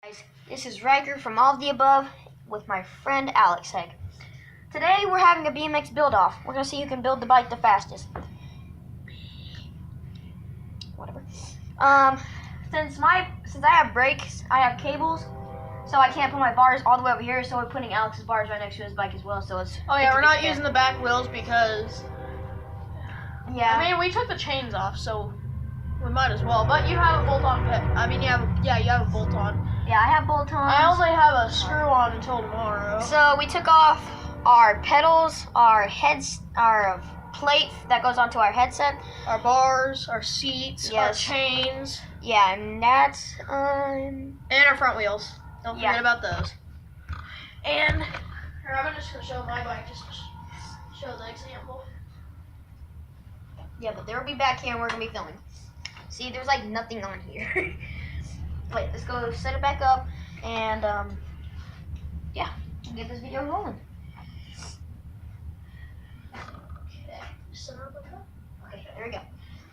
Guys, this is Riker from All of the Above with my friend Alex Haag. Today we're having a BMX build-off. We're going to see who can build the bike the fastest. Whatever. Since I have brakes, I have cables, so I can't put my bars all the way over here, so we're putting Alex's bars right next to his bike as well, so it's... Oh yeah, we're not using the back wheels because... Yeah. I mean, we took the chains off, so we might as well. But you have a bolt-on pit. I mean, you have a bolt-on. Yeah, I have bolt-ons. I only have a screw-on until tomorrow. So we took off our pedals, our heads, our plate that goes onto our headset, our bars, our seats, yes, our chains. Yeah, and that's and our front wheels. Don't forget about those. And here, I'm just gonna show my bike just to show the example. Yeah, but they'll be back here and we're gonna be filming. See, there's like nothing on here. Wait, let's go set it back up and yeah, get this video rolling. Okay, there we go.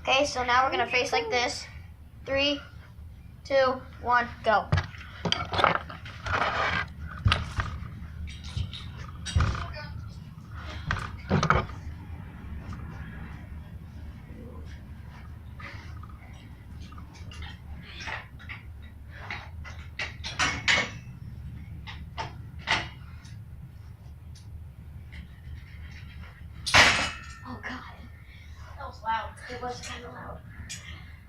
Okay, so now we're gonna face like this. 3, 2, 1, go. Oh God. That was loud. It was kind of loud.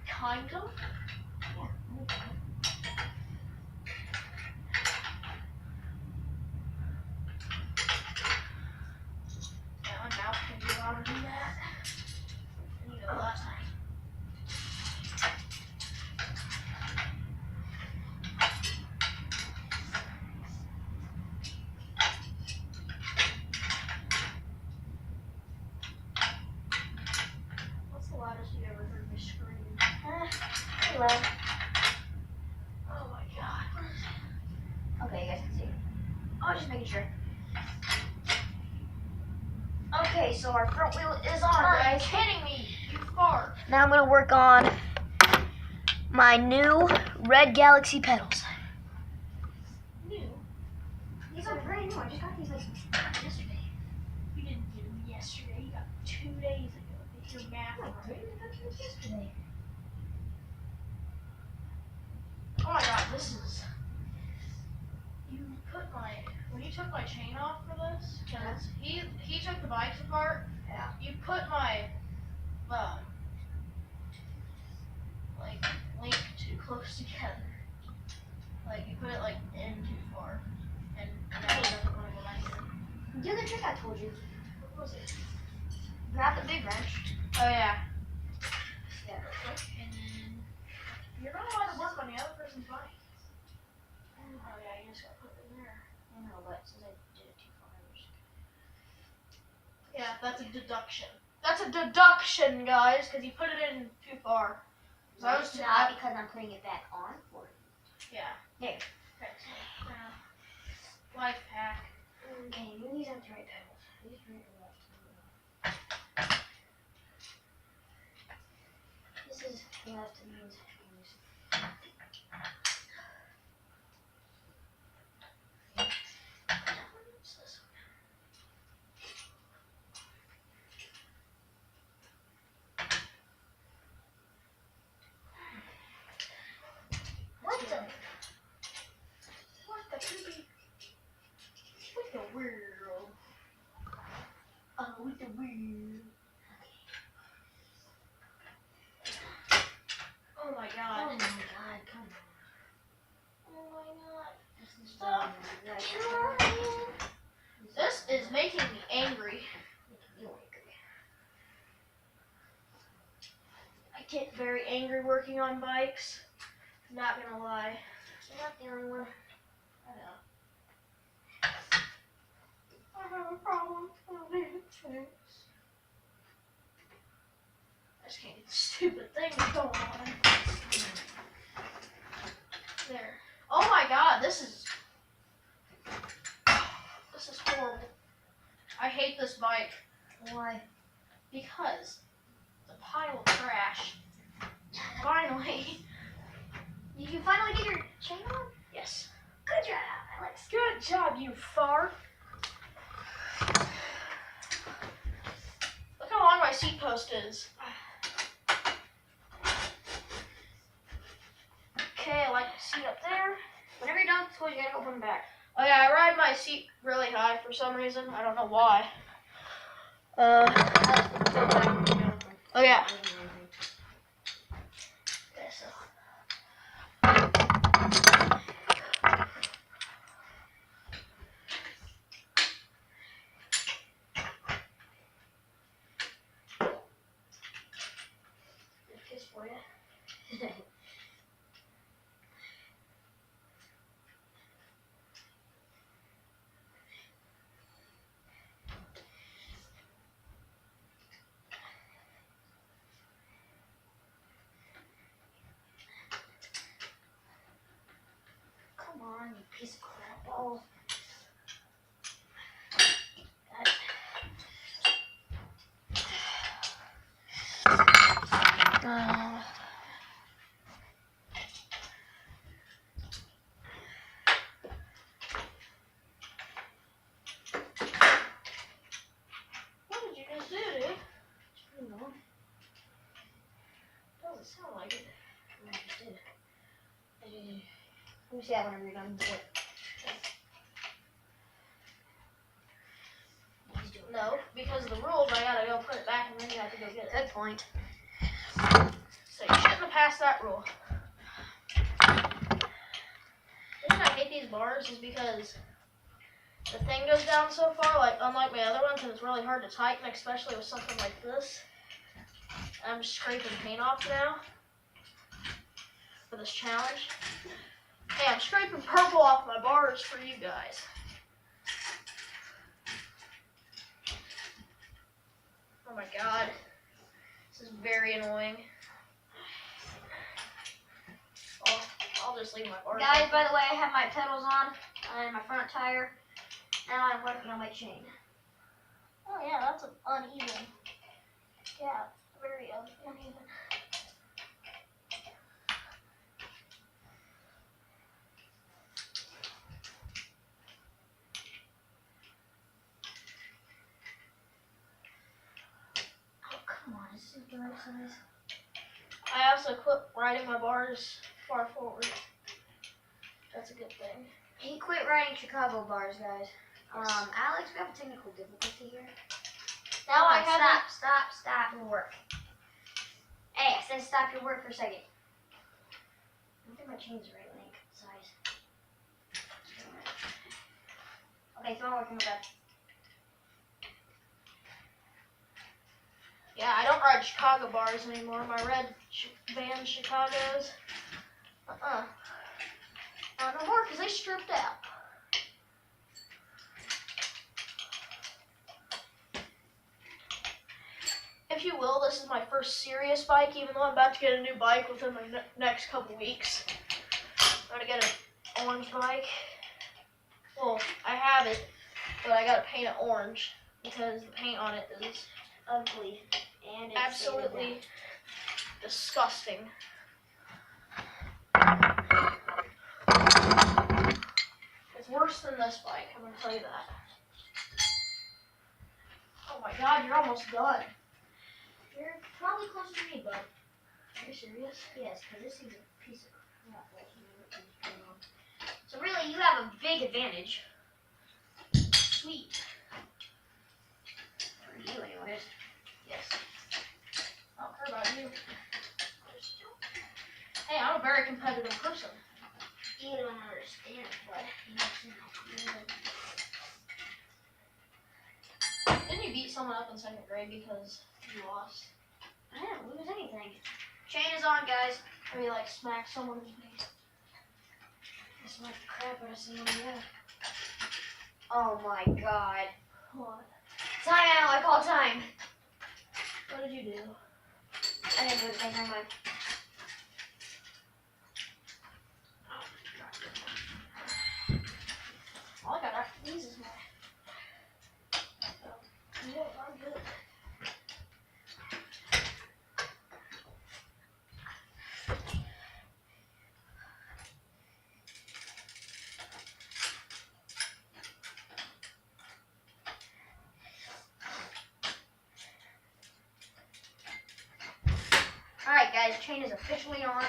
Kind of? Yeah. Yeah, my mouth can be louder than that. I need it last night. What's the loudest you ever heard me scream? Hello. Oh my God. Okay, you guys can see. Oh, just making sure. Okay, so our front wheel is on, Are you guys. kidding me? You fart. Now I'm gonna work on my new Red Galaxy pedals. New? These are brand new. I just got these like yesterday. You didn't get them yesterday. You got 2 days ago. Get your math Oh, right. I got these yesterday. Oh my God, this is. You put when you took my chain off for this, because he took the bikes apart. Yeah. You put my link too close together. Like you put it like in too far, and now it doesn't want to go back in. Do the trick I told you. What was it? Grab the big wrench. Oh yeah. Yeah. And then you're not allowed to work on the other person's bike. Oh yeah, you just gotta put it in there. I know, but since I did it too far, I'm just... Yeah, that's a deduction. That's a deduction, guys, because you put it in too far. So I was not because I'm putting it back on for it. Yeah. There. Okay, so now, life hack. Okay, these aren't the right pedals. These are right or left. This is left and these are With the wheel. With the wheel. Oh my God. Oh my God, come on. Oh my God. This is Stop. This is making me angry. I get very angry working on bikes. Not gonna lie. You're not the only one. I know. I have a problem. I need it fixed. I just can't get the stupid thing going on. There. Oh my God, this is horrible. I hate this bike. Why? Because it's a pile of trash. Finally. You can finally get your chain on? Yes. seat up there. Whenever you're done with toys, you gotta open them back. Oh yeah, I ride my seat really high for some reason. I don't know why. Oh yeah. Kiss for you. Come on, you piece of crap balls. What did you just do, dude? Doesn't sound like it. I just did. Let me see that whenever you're done with it. No, because of the rules, I gotta go put it back and then you have to go get it. Good point. So you shouldn't have passed that rule. The reason I hate these bars is because the thing goes down so far, like unlike my other ones, and it's really hard to tighten, especially with something like this. I'm just scraping paint off now for this challenge. Hey, I'm scraping purple off my bars for you guys. Oh my god. This is very annoying. I'll just leave my bars. Guys, by the way, I have my pedals on and my front tire. Now I'm working on my chain. Oh yeah, that's uneven. Yeah, very uneven. Oh, come on, this is the right size. I also quit riding my bars far forward. That's a good thing. He quit riding Chicago bars, guys. Alex, we have a technical difficulty here. Now I Come on, have stop your work. Hey, I said stop your work for a second. I don't think my chain's the right length, size. Okay, so I'm working with that. Yeah, I don't ride Chicago bars anymore. My red van Chicago's. Not no more because they stripped out. If you will, this is my first serious bike, even though I'm about to get a new bike within the next couple weeks. I'm gonna get an orange bike. Well, I have it, but I gotta paint it orange because the paint on it is Ugly. And it's absolutely disgusting. It's worse than this bike, I'm gonna tell you that. Oh my god, you're almost done. You're probably closer to me, bud. Are you serious? Yes, because this is a piece of crap. So really, you have a big advantage. Sweet. For you, anyways. Yes. I don't care about you. Hey, I'm a very competitive person. You don't understand, but Didn't you beat someone up in 2nd grade because you lost? I didn't lose anything. Chain is on, guys. Or you like smacked someone in the face? I smacked the crap out of someone, yeah. Oh my god. What? Time out, I call time. What did you do? I didn't do anything, never mind. All I got after these is my... Yeah, I'm good. Alright guys, chain is officially on.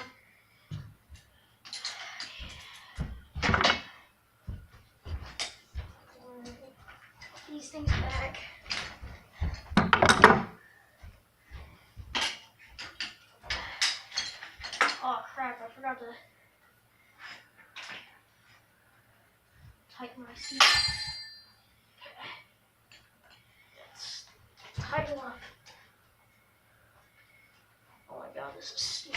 forgot to tighten my seat. It's tight enough. Oh my god, this is steep.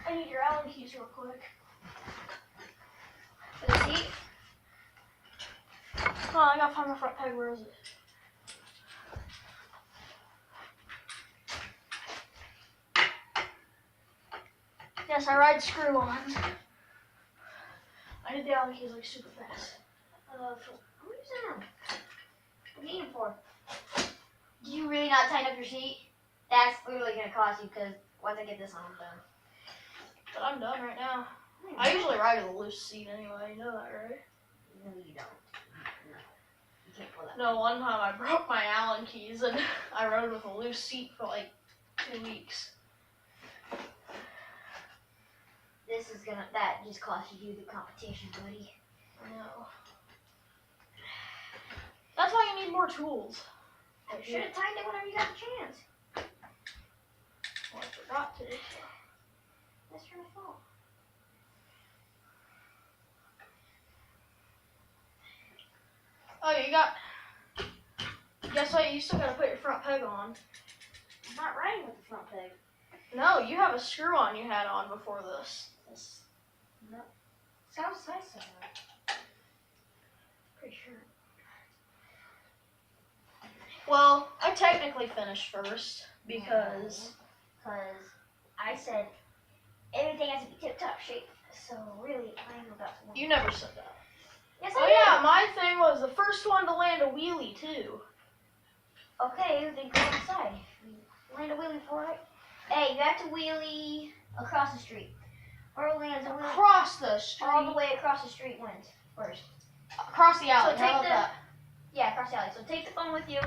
I need your Allen keys real quick. For the seat? Oh, I gotta find my front peg. Where is it? Yes, I ride screw-ons. I need the Allen keys like super fast. What are you using them? What are you eating for? Did you really not tighten up your seat? That's literally gonna cost you because once I get this on, I'm done. But I'm done right now. I usually ride with a loose seat anyway. You know that, right? No, you don't. No. You can't pull that. No, one time I broke my Allen keys and I rode with a loose seat for like 2 weeks. That just cost you the competition, buddy. I know. That's why you need more tools. I should have tightened it whenever you got the chance. Well, I forgot to. So. That's your fault. Oh, you got. Guess what? You still gotta put your front peg on. I'm not riding with the front peg. No, you have a screw on you had on before this. No. Sounds nice. Pretty sure. Well, I technically finished first because I said everything has to be tip-top shape. So really, I'm about to. you never said that. Yes, Oh I yeah, my thing was the first one to land a wheelie too. did. Okay, then go inside. Land a wheelie for it. Hey, you have to wheelie across the street. Or lands a wheelie Across the street. all the way across the street wins first. Across the alley. So How take about the- that? Yeah, across the alley. So take the phone with you.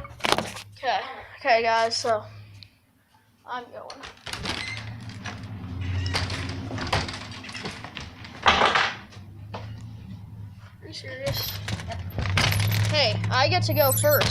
Okay. Okay, guys. So I'm going. Are you serious? Yep. Hey, I get to go first.